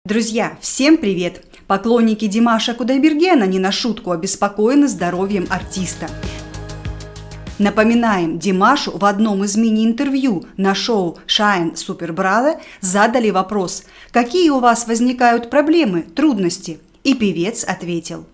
Друзья, всем привет! Поклонники Димаша Кудайбергена не на шутку обеспокоены здоровьем артиста. Напоминаем, Димашу в одном из мини-интервью на шоу Shine Super Brother задали вопрос: какие у вас возникают проблемы, трудности? И певец ответил: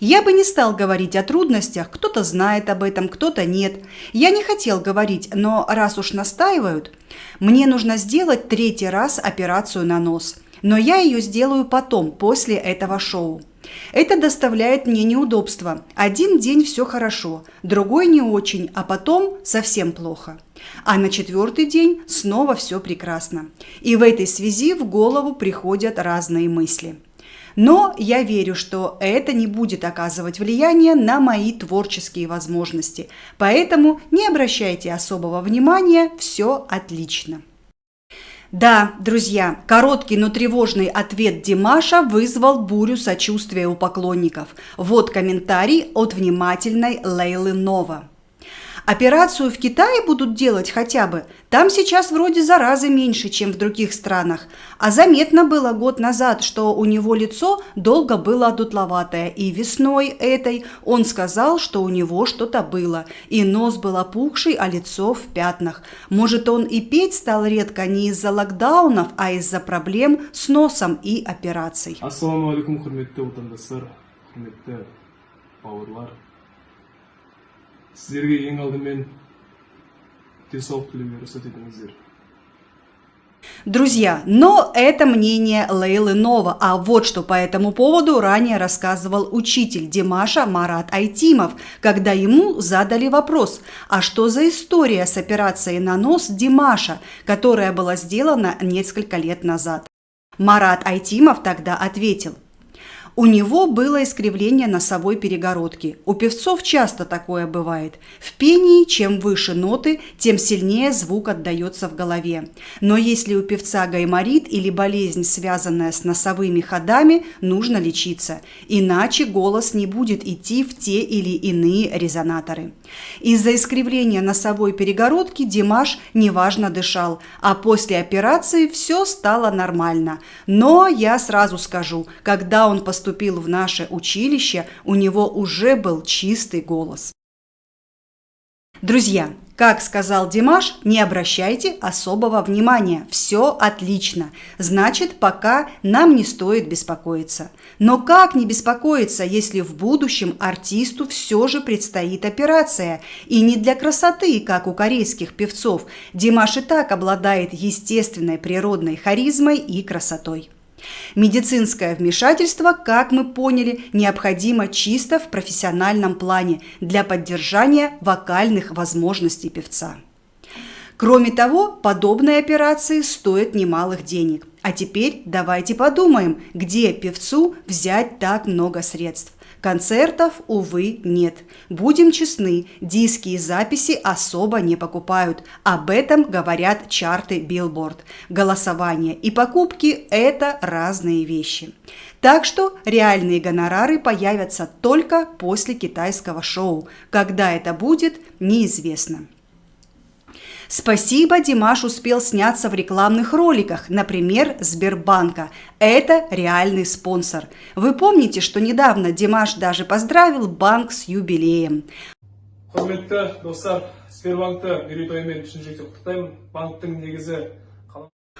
я бы не стал говорить о трудностях, кто-то знает об этом, кто-то нет. Я не хотел говорить, но раз уж настаивают, мне нужно сделать 3-й раз операцию на нос. Но я ее сделаю потом, после этого шоу. Это доставляет мне неудобства. Один день все хорошо, другой не очень, а потом совсем плохо. А на 4-й день снова все прекрасно. И в этой связи в голову приходят разные мысли. Но я верю, что это не будет оказывать влияние на мои творческие возможности. Поэтому не обращайте особого внимания, все отлично. Да, друзья, короткий, но тревожный ответ Димаша вызвал бурю сочувствия у поклонников. Вот комментарий от внимательной Лейлы Нова. Операцию в Китае будут делать хотя бы. Там сейчас вроде заразы меньше, чем в других странах. А заметно было год назад, что у него лицо долго было одутловатое. И весной этой он сказал, что у него что-то было. И нос был опухший, а лицо в пятнах. Может, он и петь стал редко не из-за локдаунов, а из-за проблем с носом и операций. Ассаламу алейкум, құрметті отандастар, құрметті бауырлар. Сіздерге ең алдымен денсаулық тілеуге рұқсат етіңіздер. Друзья, но это мнение Лейлы Нова, а вот что по этому поводу ранее рассказывал учитель Димаша Марат Айтимов, когда ему задали вопрос: а что за история с операцией на нос Димаша, которая была сделана несколько лет назад? Марат Айтимов тогда ответил: у него было искривление носовой перегородки. У певцов часто такое бывает. В пении чем выше ноты, тем сильнее звук отдается в голове. Но если у певца гайморит или болезнь, связанная с носовыми ходами, нужно лечиться. Иначе голос не будет идти в те или иные резонаторы. Из-за искривления носовой перегородки Димаш неважно дышал, а после операции все стало нормально. Но я сразу скажу, когда он поступил в наше училище, у него уже был чистый голос. Друзья, как сказал Димаш, не обращайте особого внимания, все отлично, значит, пока нам не стоит беспокоиться. Но как не беспокоиться, если в будущем артисту все же предстоит операция, и не для красоты, как у корейских певцов. Димаш и так обладает естественной природной харизмой и красотой. Медицинское вмешательство, как мы поняли, необходимо чисто в профессиональном плане для поддержания вокальных возможностей певца. Кроме того, подобные операции стоят немалых денег. А теперь давайте подумаем, где певцу взять так много средств. Концертов, увы, нет. Будем честны, диски и записи особо не покупают. Об этом говорят чарты Billboard. Голосование и покупки – это разные вещи. Так что реальные гонорары появятся только после китайского шоу. Когда это будет, неизвестно. Спасибо, Димаш успел сняться в рекламных роликах, например, Сбербанка. Это реальный спонсор. Вы помните, что недавно Димаш даже поздравил банк с юбилеем. Құрметті достар, Сбербанкты мерейтоймен шын жүректен құттықтаймын. Банктың негізі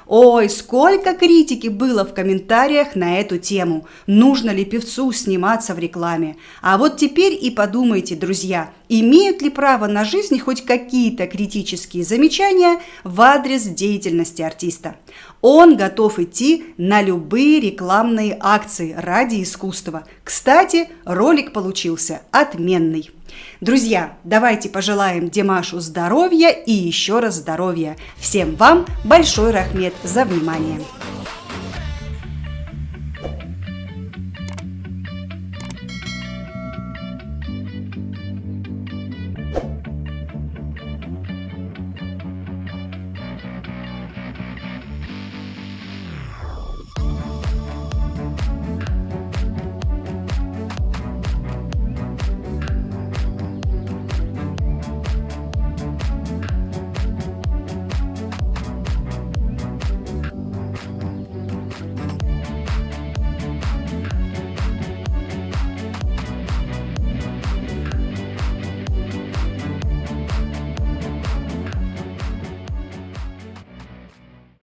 Ой, сколько критики было в комментариях на эту тему. Нужно ли певцу сниматься в рекламе? А вот теперь и подумайте, друзья, имеют ли право на жизнь хоть какие-то критические замечания в адрес деятельности артиста? Он готов идти на любые рекламные акции ради искусства. Кстати, ролик получился отменный. Друзья, давайте пожелаем Димашу здоровья и еще раз здоровья. Всем вам большой рахмет за внимание.